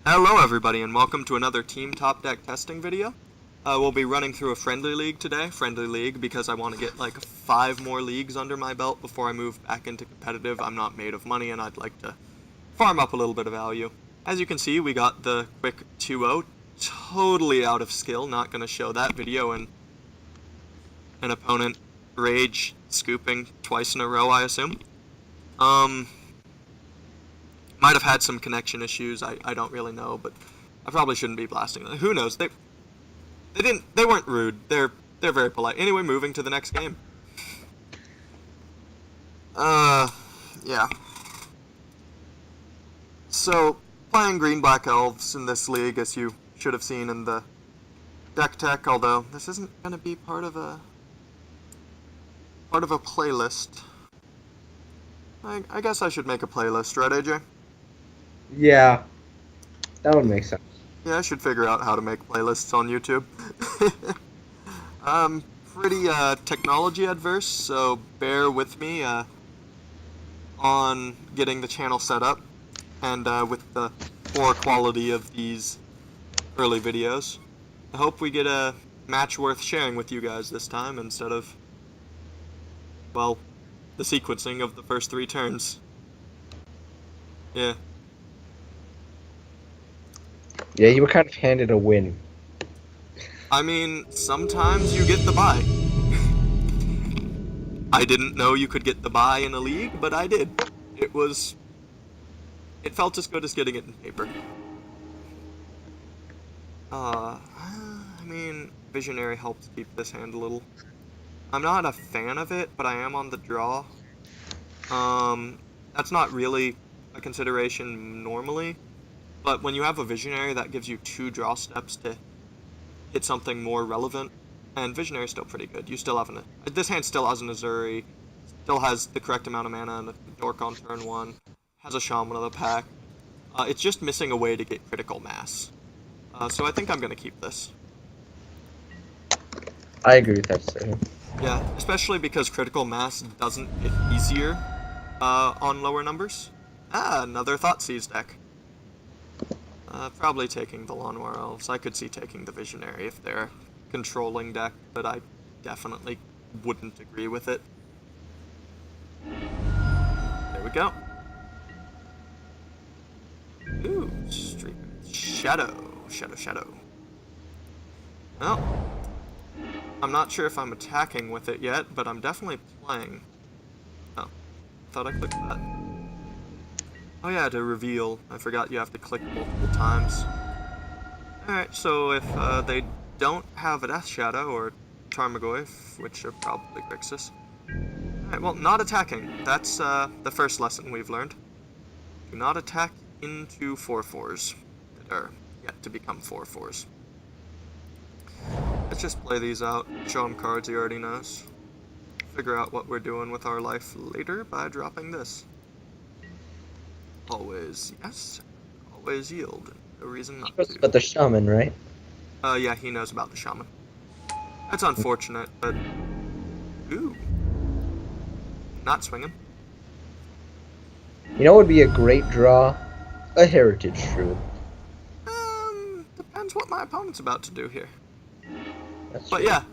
Hello everybody and welcome to another Team Top Deck testing video. We'll be running through a friendly league today, because I want to get like 5 more leagues under my belt before I move back into competitive. I'm not made of money and I'd like to farm up a little bit of value. As you can see, we got the quick 2-0, totally out of skill, not going to show that video, and an opponent rage scooping twice in a row, I assume. Might have had some connection issues, I don't really know, but I probably shouldn't be blasting them. Who knows? They weren't rude. They're very polite. Anyway, moving to the next game. Yeah. So, playing green-black elves in this league, as you should have seen in the deck tech, although this isn't gonna be part of a playlist. I guess I should make a playlist, right, AJ? Yeah, that would make sense. Yeah, I should figure out how to make playlists on YouTube. I'm pretty technology adverse, so bear with me on getting the channel set up and with the poor quality of these early videos. I hope we get a match worth sharing with you guys this time instead of, well, the sequencing of the first 3 turns. Yeah. Yeah, you were kind of handed a win. I mean, sometimes you get the bye. I didn't know you could get the bye in a league, but I did. It felt as good as getting it in paper. I mean, Visionary helps keep this hand a little. I'm not a fan of it, but I am on the draw. That's not really a consideration normally. But when you have a Visionary, that gives you 2 draw steps to hit something more relevant. And Visionary's still pretty good. You still have this hand still has an Azuri, still has the correct amount of mana and a Dork on turn 1, has a Shaman of the pack. It's just missing a way to get critical mass. So I think I'm going to keep this. I agree with that decision. Yeah, especially because critical mass doesn't get easier on lower numbers. Another Thoughtseize deck. Probably taking the Lawnmower Elves. I could see taking the Visionary if they're controlling deck, but I definitely wouldn't agree with it. There we go. Ooh, Streak. Shadow. Well, I'm not sure if I'm attacking with it yet, but I'm definitely playing. Oh, thought I clicked that. Oh yeah, to reveal. I forgot you have to click multiple times. Alright, so if they don't have a Death Shadow or Tarmogoyf, which are probably grixsis. Alright, well, not attacking. That's the first lesson we've learned. Do not attack into 4/4s that are yet to become 4/4s. Let's just play these out, show him cards he already knows. Figure out what we're doing with our life later by dropping this. Always yes, always yield. No reason not to. But the Shaman, right? Yeah, he knows about the Shaman. That's unfortunate, but... Ooh. Not swinging. You know what would be a great draw? A Heritage Druid. Depends what my opponent's about to do here. That's But true. yeah,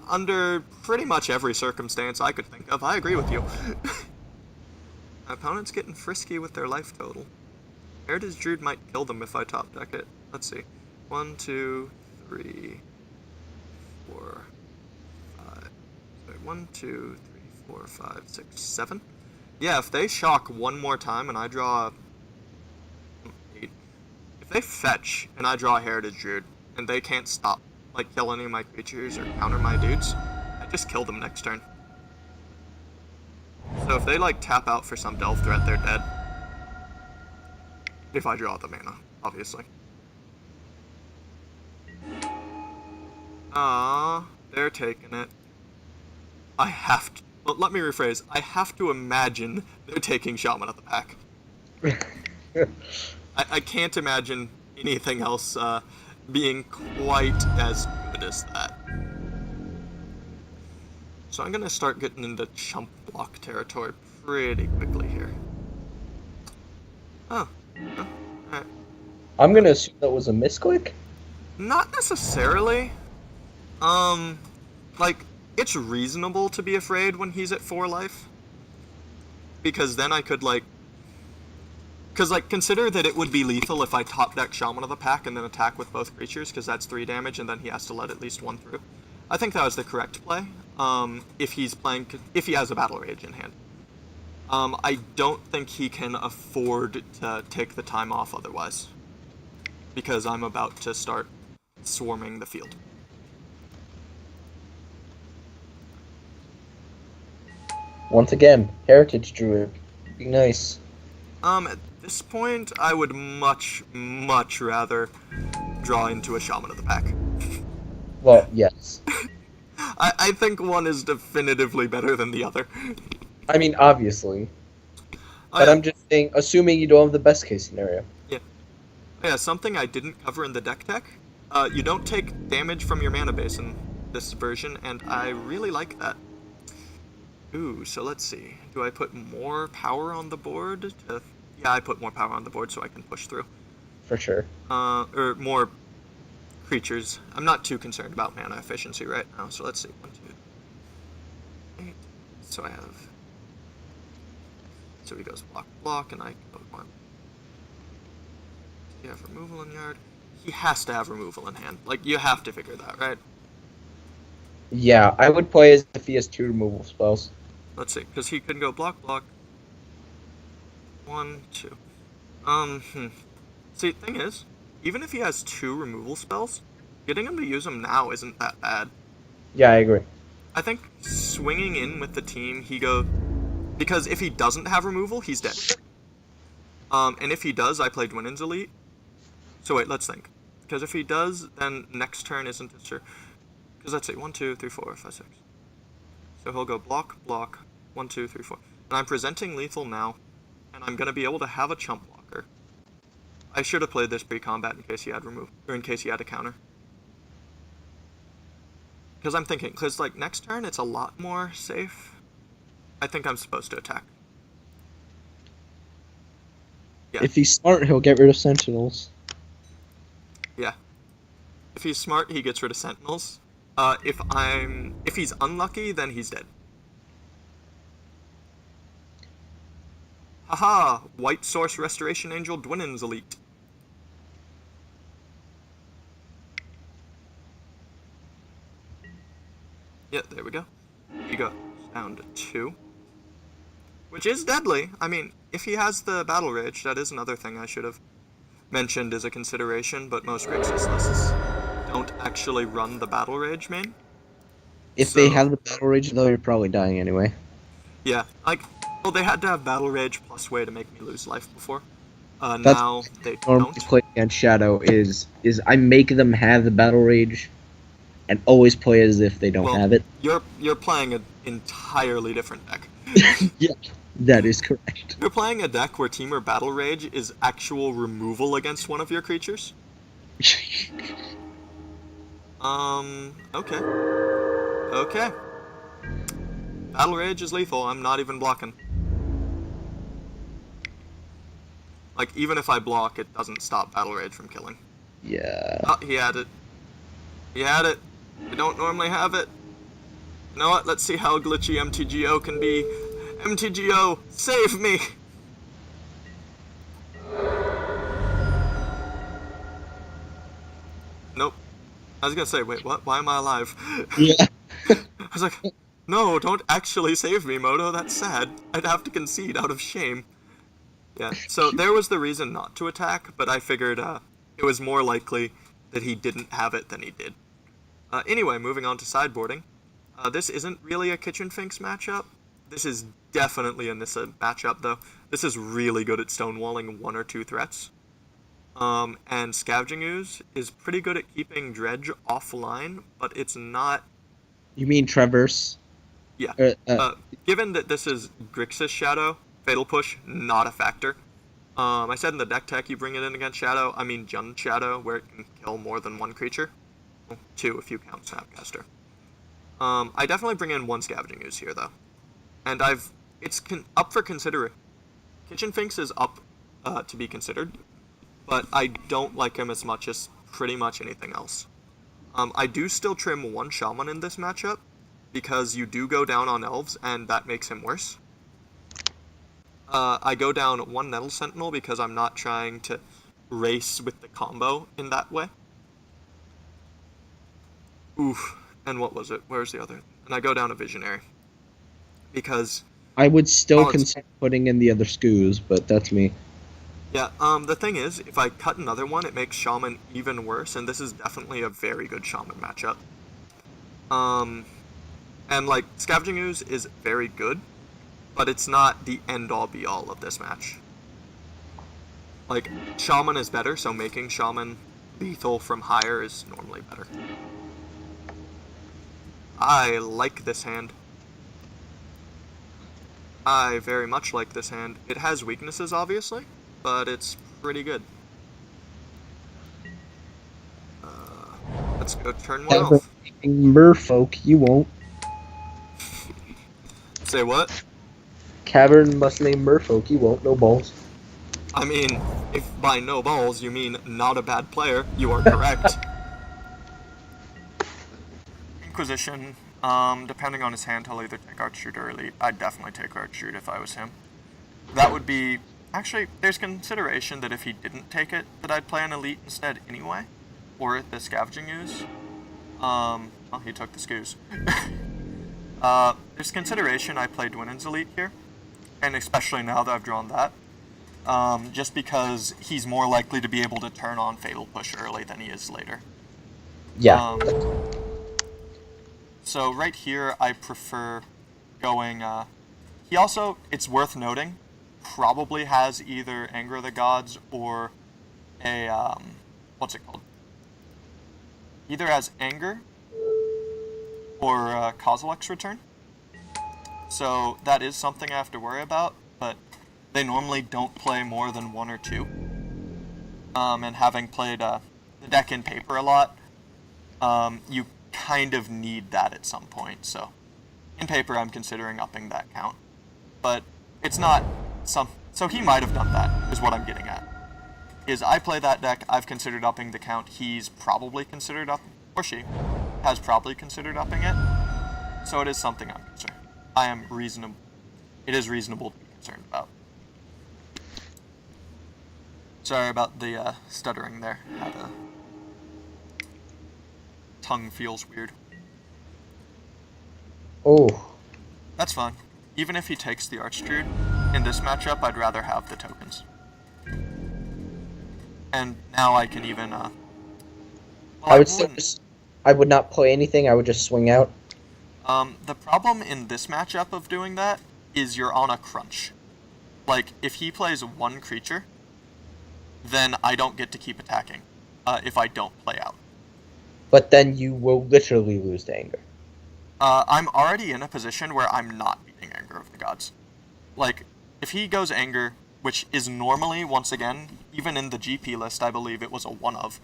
under pretty much every circumstance I could think of, I agree with you. My opponent's getting frisky with their life total. Heritage Druid might kill them if I top deck it. Let's see. 1, 2, 3, 4, 5. Sorry, 1, 2, 3, 4, 5, 6, 7. Yeah, if they shock one more time and I draw 8. If they fetch and I draw a Heritage Druid and they can't stop, like, kill any of my creatures or counter my dudes, I just kill them next turn. So if they, like, tap out for some Delve threat, they're dead. If I draw the mana, obviously. They're taking it. I have to... Well, let me rephrase. I have to imagine they're taking Shaman of the pack. I can't imagine anything else being quite as good as that. So I'm going to start getting into chump block territory pretty quickly here. Oh, alright. I'm gonna assume that was a misclick. Not necessarily. Um, like, it's reasonable to be afraid when he's at 4 life. Because then I could, like... Because, like, consider that it would be lethal if I top deck Shaman of the Pack and then attack with both creatures, because that's 3 damage, and then he has to let at least 1 through. I think that was the correct play, if he has a Battle Rage in hand. I don't think he can afford to take the time off otherwise. Because I'm about to start swarming the field. Once again, Heritage Druid. Be nice. At this point, I would much, much rather draw into a Shaman of the Pack. Well, yes. I think one is definitively better than the other. I mean, obviously. But yeah. I'm just saying, assuming you don't have the best case scenario. Yeah. Yeah, something I didn't cover in the deck tech. You don't take damage from your mana base in this version, and I really like that. Ooh, so let's see. Do I put more power on the board? Yeah, I put more power on the board so I can push through. For sure. Or more creatures. I'm not too concerned about mana efficiency right now, so let's see. 1, 2, 8. So I have... So he goes block, and I go 1. You have removal in yard. He has to have removal in hand. Like, you have to figure that, right? Yeah, I would play as if he has 2 removal spells. Let's see, because he can go block. 1, 2. See, thing is, even if he has 2 removal spells, getting him to use them now isn't that bad. Yeah, I agree. I think swinging in with the team, because if he doesn't have removal, he's dead. And if he does, I play Dwinnen's Elite. So wait, let's think. Because if he does, then next turn isn't as sure. Because let's see, 1, 2, 3, 4, 5, 6. So he'll go block, 1, 2, 3, 4. And I'm presenting lethal now, and I'm gonna be able to have a chump blocker. I should have played this pre-combat in case he had removal, or in case he had a counter. Because I'm thinking, because like next turn it's a lot more safe. I think I'm supposed to attack. Yeah. If he's smart, he'll get rid of Sentinels. Yeah. If he's smart, he gets rid of Sentinels. If he's unlucky, then he's dead. Haha! White Source Restoration Angel Dwinnen's Elite. Yeah, there we go. He got down to 2. Which is deadly. I mean, if he has the Battle Rage, that is another thing I should have mentioned as a consideration, but most grixis lists don't actually run the Battle Rage main. If they have the Battle Rage, though, you're probably dying anyway. Yeah, like, well, they had to have Battle Rage plus way to make me lose life before. Now they Normally don't. play against Shadow is I make them have the Battle Rage, and always play as if they don't have it. You're playing an entirely different deck. Yeah, that is correct. You're playing a deck where Teamer Battle Rage is actual removal against one of your creatures. Okay. Okay. Battle Rage is lethal, I'm not even blocking. Like, even if I block, it doesn't stop Battle Rage from killing. Yeah. Oh, he had it. He had it. You don't normally have it. You know what? Let's see how glitchy MTGO can be. MTGO, save me! Nope. I was gonna say, wait, what? Why am I alive? Yeah. I was like, no, don't actually save me, Moto. That's sad. I'd have to concede out of shame. Yeah, so there was the reason not to attack, but I figured it was more likely that he didn't have it than he did. Anyway, moving on to sideboarding. This isn't really a Kitchen Finks matchup. This is definitely a Nissa matchup, though. This is really good at stonewalling 1 or 2 threats. And Scavenging Ooze is pretty good at keeping Dredge offline, but it's not... You mean Traverse? Yeah. Given that this is Grixis Shadow, Fatal Push, not a factor. I said in the deck tech you bring it in against Shadow. I mean Jund Shadow, where it can kill more than 1 creature. Well, 2 if you count Snapcaster. I definitely bring in 1 Scavenging Ooze here, though. And it's up for consideration. Kitchen Finks is up to be considered. but I don't like him as much as pretty much anything else. I do still trim one Shaman in this matchup, because you do go down on elves, and that makes him worse. I go down one Nettle Sentinel because I'm not trying to race with the combo in that way. Oof. And what was it? Where's the other? And I go down a Visionary. Because... I would still consider putting in the other skews, but that's me. Yeah, the thing is, if I cut another one, it makes Shaman even worse, and this is definitely a very good Shaman matchup. And, like, Scavenging Ooze is very good, but it's not the end-all be-all of this match. Like, Shaman is better, so making Shaman lethal from higher is normally better. I like this hand. I very much like this hand. It has weaknesses, obviously, but it's pretty good. Let's go turn one off. Merfolk, you won't. Say what? Cavern must name Merfolk, you won't. No balls. I mean, if by no balls you mean not a bad player, you are correct. Inquisition, depending on his hand, he'll either take Archshoot or Elite. I'd definitely take Archshoot if I was him. That would be... Actually, there's consideration that if he didn't take it, that I'd play an Elite instead anyway. Or the Scavenging Ooze. Well, he took the Skews. There's consideration I play Dwinnen's Elite here. And especially now that I've drawn that. Just because he's more likely to be able to turn on Fatal Push early than he is later. Yeah. So right here, I prefer going, he also, it's worth noting, probably has either Anger of the Gods or a, what's it called? Either has Anger or Kozilek's Return. So that is something I have to worry about, but they normally don't play more than one or two. And having played the deck in paper a lot, you kind of need that at some point, so in paper I'm considering upping that count. But it's not so he might have done that, is what I'm getting at. Is I play that deck, I've considered upping the count, he's probably considered up, or she has probably considered upping it, so it is something I'm concerned. It is reasonable to be concerned about. Sorry about the stuttering there. Had a tongue feels weird. Oh. That's fine. Even if he takes the Archdruid, in this matchup, I'd rather have the tokens. And now I can even, well, I would not play anything, I would just swing out. The problem in this matchup of doing that is you're on a crunch. Like, if he plays one creature, then I don't get to keep attacking, if I don't play out. But then you will literally lose to Anger. I'm already in a position where I'm not beating Anger of the Gods. Like, if he goes Anger, which is normally, once again, even in the GP list, I believe it was a one of.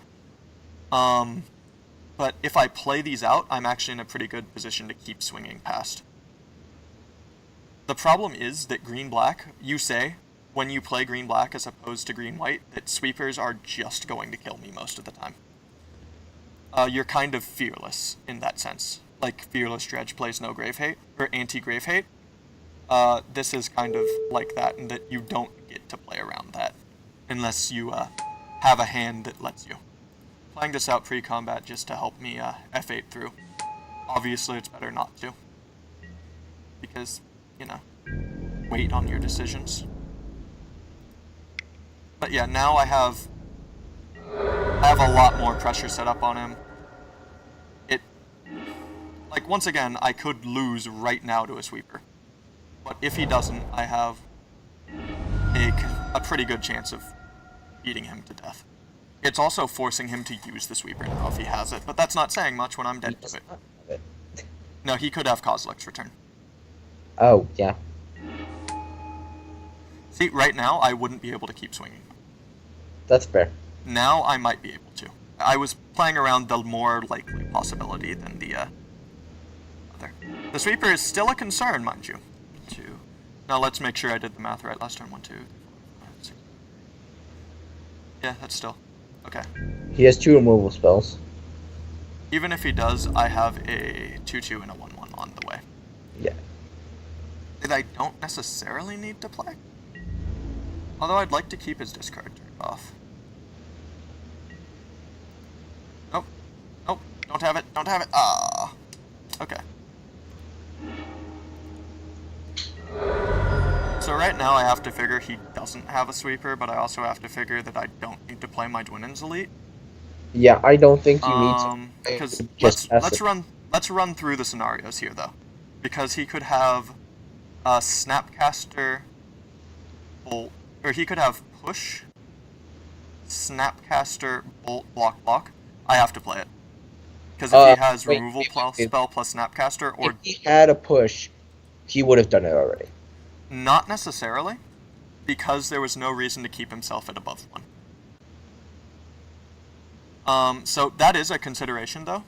But if I play these out, I'm actually in a pretty good position to keep swinging past. The problem is that green-black, you say, when you play green-black as opposed to green-white, that sweepers are just going to kill me most of the time. You're kind of fearless in that sense. Like Fearless Dredge plays no Grave Hate, or anti-Grave Hate. This is kind of like that, in that you don't get to play around that, unless you have a hand that lets you. Playing this out pre-combat just to help me F8 through. Obviously, it's better not to. Because, you know, wait on your decisions. But yeah, now I have a lot more pressure set up on him. Like, once again, I could lose right now to a sweeper. But if he doesn't, I have a pretty good chance of beating him to death. It's also forcing him to use the sweeper now if he has it, but that's not saying much when I'm dead to it. No, he could have Kozilek's Return. Oh, yeah. See, right now, I wouldn't be able to keep swinging. That's fair. Now, I might be able to. I was playing around the more likely possibility than the other. The sweeper is still a concern, mind you. 2. Now, let's make sure I did the math right last turn. 1, 2, 3, 4, 5, 6. Yeah, that's still. Okay. He has 2 removal spells. Even if he does, I have a 2/2 and a 1/1 on the way. Yeah. That I don't necessarily need to play. Although I'd like to keep his discard turned off. Nope. Nope. Don't have it. Don't have it. Ah. Okay. So right now I have to figure he doesn't have a sweeper, but I also have to figure that I don't need to play my Dwinnen's Elite. Yeah, I don't think you need to. Because Just let's run through the scenarios here though, because he could have a Snapcaster Bolt, or he could have Push, Snapcaster Bolt, Block. I have to play it because if he has removal spell plus Snapcaster, or if he had a push, he would have done it already. not necessarily, because there was no reason to keep himself at above 1. So that is a consideration, though.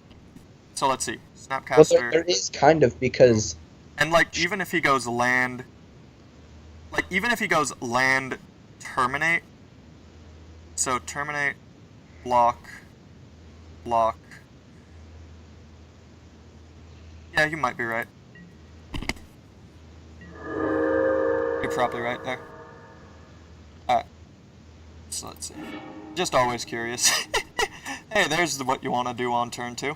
So let's see. Snapcaster. Well, there is kind of, because... And, like, even if he goes land... terminate... So, terminate, block... Yeah, you might be right. You're probably right there. Alright. So let's see. Just always curious. Hey, there's what you want to do on turn 2.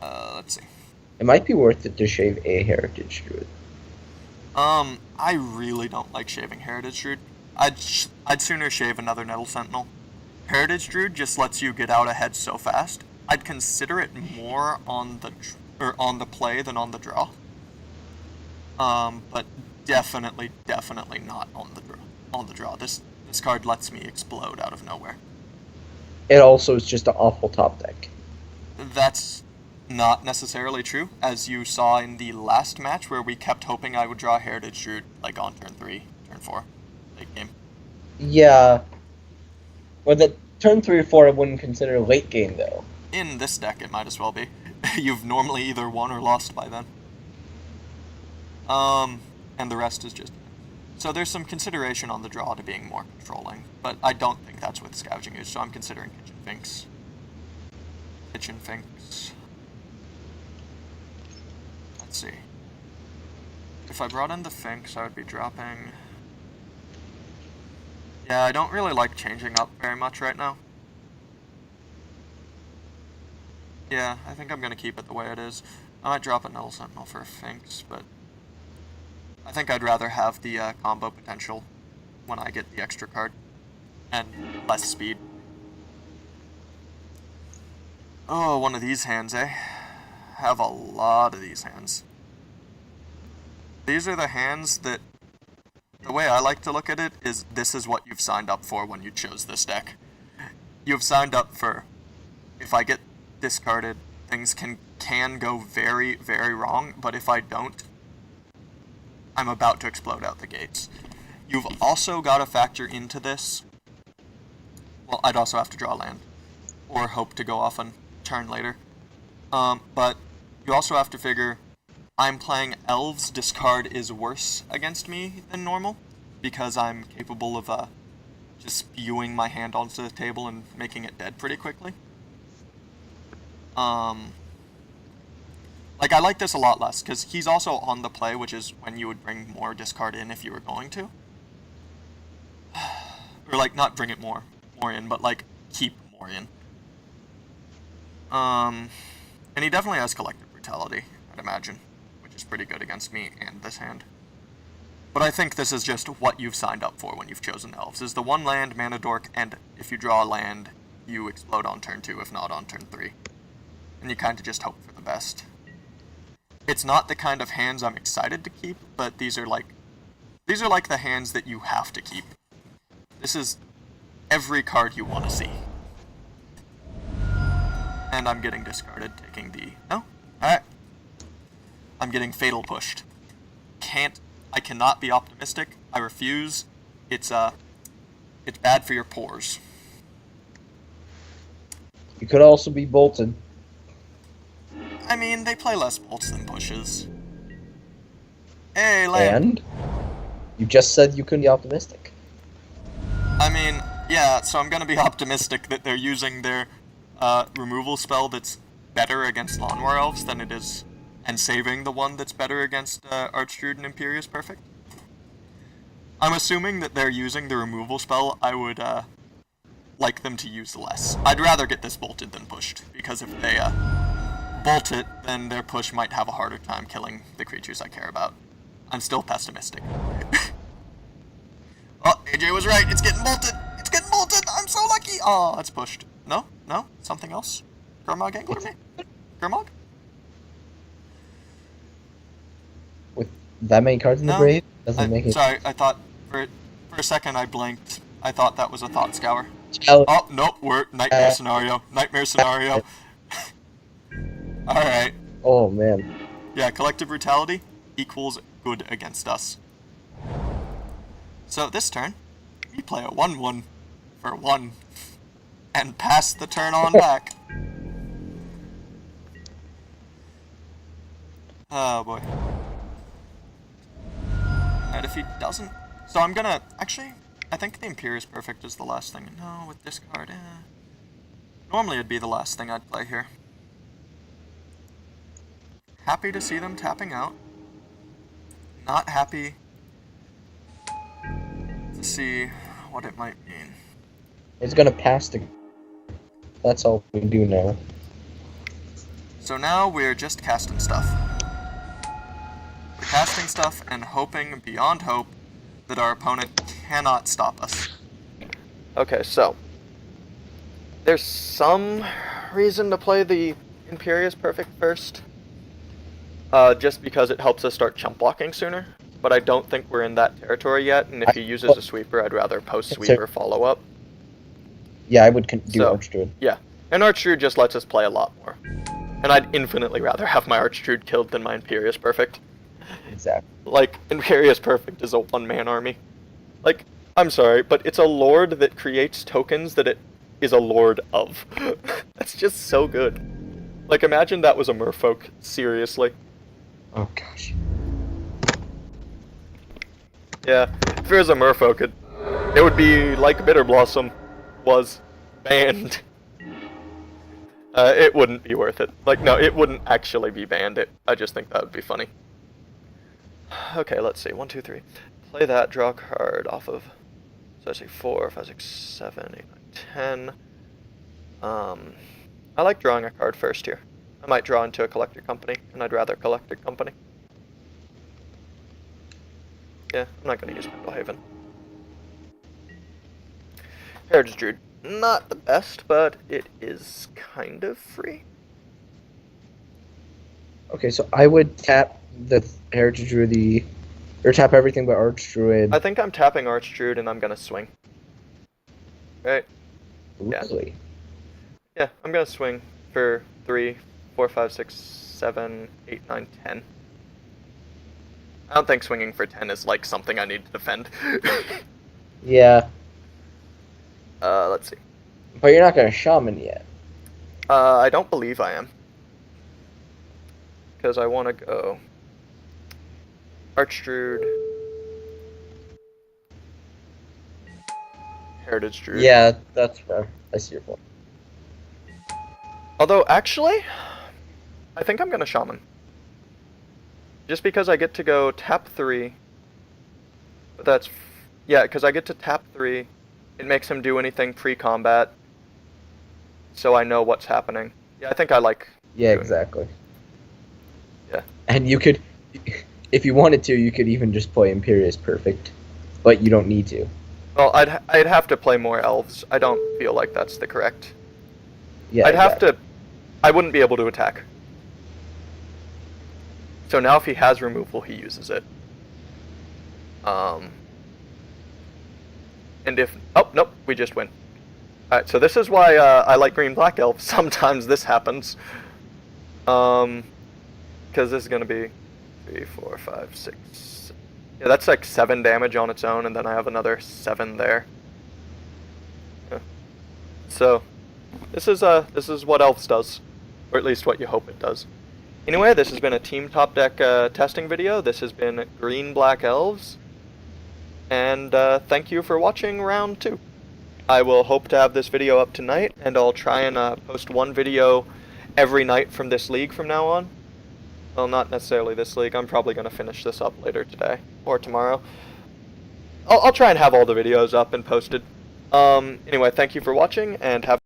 Let's see. It might be worth it to shave a Heritage Druid. I really don't like shaving Heritage Druid. I'd sooner shave another Nettle Sentinel. Heritage Druid just lets you get out ahead so fast. I'd consider it more on the play than on the draw. But definitely not on the draw. This card lets me explode out of nowhere. It also is just an awful top deck. That's not necessarily true, as you saw in the last match where we kept hoping I would draw Heritage Druid, like on turn 3, turn 4, late game. Yeah. Well, the turn 3 or 4 I wouldn't consider late game, though. In this deck, it might as well be. You've normally either won or lost by then. And the rest is just... So there's some consideration on the draw to being more controlling, but I don't think that's with Scourging Ooze, so I'm considering Kitchen Finks. Let's see. If I brought in the Finks, I would be dropping... Yeah, I don't really like changing up very much right now. Yeah, I think I'm going to keep it the way it is. I might drop a Nettle Sentinel for a Finks, but... I think I'd rather have the combo potential when I get the extra card. And less speed. Oh, one of these hands, eh? Have a lot of these hands. These are the hands that... The way I like to look at it is this is what you've signed up for when you chose this deck. You've signed up for, if I get discarded, things can go very, very wrong, but if I don't, I'm about to explode out the gates. You've also got to factor into this... Well, I'd also have to draw land, or hope to go off on turn later. But you also have to figure, I'm playing Elves, discard is worse against me than normal, because I'm capable of just spewing my hand onto the table and making it dead pretty quickly. Like, I like this a lot less, because he's also on the play, which is when you would bring more discard in if you were going to. Or, like, not bring it more in, but, like, keep more in. And he definitely has Collective Brutality, I'd imagine, which is pretty good against me and this hand. But I think this is just what you've signed up for when you've chosen Elves, is the 1 land, Mana Dork, and if you draw a land, you explode on turn 2, if not on turn 3. And you kind of just hope for the best. It's not the kind of hands I'm excited to keep, but these are like the hands that you have to keep. This is every card you want to see. And I'm getting discarded, taking the... No? Alright. I'm getting Fatal Pushed. I cannot be optimistic. I refuse. It's bad for your pores. You could also be bolted. I mean, they play less bolts than pushes. Hey, land. And? You just said you couldn't be optimistic. I mean, Yeah, so I'm gonna be optimistic that they're using their removal spell that's better against Lawn War Elves than it is, and saving the one that's better against Archdruid and Imperious Perfect. I'm assuming that they're using the removal spell I would like them to use less. I'd rather get this bolted than pushed, because if they bolt it, then their push might have a harder time killing the creatures I care about. I'm still pessimistic. Oh, AJ was right, it's getting bolted! It's getting bolted! I'm so lucky! Oh, it's pushed. No? No? Something else? Gurmag angler me? Gurmag? With that many cards in the grave? Doesn't make it. Sorry, I thought, for a second I blinked. I thought that was a Thought Scour. Oh, Oh, nope, we're Nightmare Scenario. Nightmare Scenario. Alright. oh man. Yeah, Collective Brutality equals good against us. So this turn, we play a 1/1 for 1 and pass the turn on back. Oh boy. And if he doesn't... So I'm gonna... Actually, I think the Imperious Perfect is the last thing. No, with this card, normally it'd be the last thing I'd play here. Happy to see them tapping out. Not happy to see what it might mean. It's gonna pass the... That's all we do now. So now we're just casting stuff. We're casting stuff and hoping beyond hope that our opponent cannot stop us. Okay, so there's some reason to play the Imperious Perfect first. Just because it helps us start chump blocking sooner. But I don't think we're in that territory yet, and if he uses a sweeper, I'd rather post-sweeper follow-up. Yeah, I would do Archdruid. Yeah, and Archdruid just lets us play a lot more. And I'd infinitely rather have my Archdruid killed than my Imperious Perfect. Exactly. Like, Imperious Perfect is a one-man army. Like, I'm sorry, but it's a lord that creates tokens that it is a lord of. That's just so good. Like, imagine that was a merfolk, seriously. Oh gosh. Yeah, if it was a merfolk, it would be like Bitter Blossom was banned. It wouldn't be worth it. Like, no, it wouldn't actually be banned. I just think that would be funny. Okay, let's see. 1, 2, 3. Play that, draw a card off of... So I say 4, 5, 6, 7, 8, 9, 10. I like drawing a card first here. I might draw into a Collector Company, and I'd rather Collector Company. Yeah, I'm not going to use Pendlehaven. Heritage Druid. Not the best, but it is kind of free. Okay, so I would tap the Heritage Druid, or tap everything but Archdruid. I think I'm tapping Archdruid and I'm going to swing. Right? Really? Yeah, I'm going to swing for 3, 4, 5, 6, 7, 8, 9, 10. I don't think swinging for 10 is like something I need to defend. Yeah. Let's see. But you're not going to Shaman yet. I don't believe I am. Because I want to go Archdruid, Heritage Druid. Yeah, that's fair. I see your point. Although, actually, I think I'm going to Shaman. Just because I get to go tap 3. But that's... Yeah, because I get to tap 3. It makes him do anything pre-combat. So I know what's happening. Yeah, I think I like... Yeah, exactly. Yeah. And you could... If you wanted to, you could even just play Imperious Perfect. But you don't need to. Well, I'd have to play more elves. I don't feel like that's the correct... Yeah, I'd have to... I wouldn't be able to attack. So now if he has removal, he uses it. And if... Oh, nope, we just win. Alright, so this is why I like green-black elves. Sometimes this happens. Because this is going to be 3, 4, 5, 6... Yeah, that's like 7 damage on its own, and then I have another 7 there. Yeah. So, this is what elves does. Or at least what you hope it does. Anyway, this has been a Team Top Deck testing video. This has been Green Black Elves. And thank you for watching round 2. I will hope to have this video up tonight, and I'll try and post one video every night from this league from now on. Well, not necessarily this league. I'm probably going to finish this up later today or tomorrow. I'll try and have all the videos up and posted. Anyway, thank you for watching, and have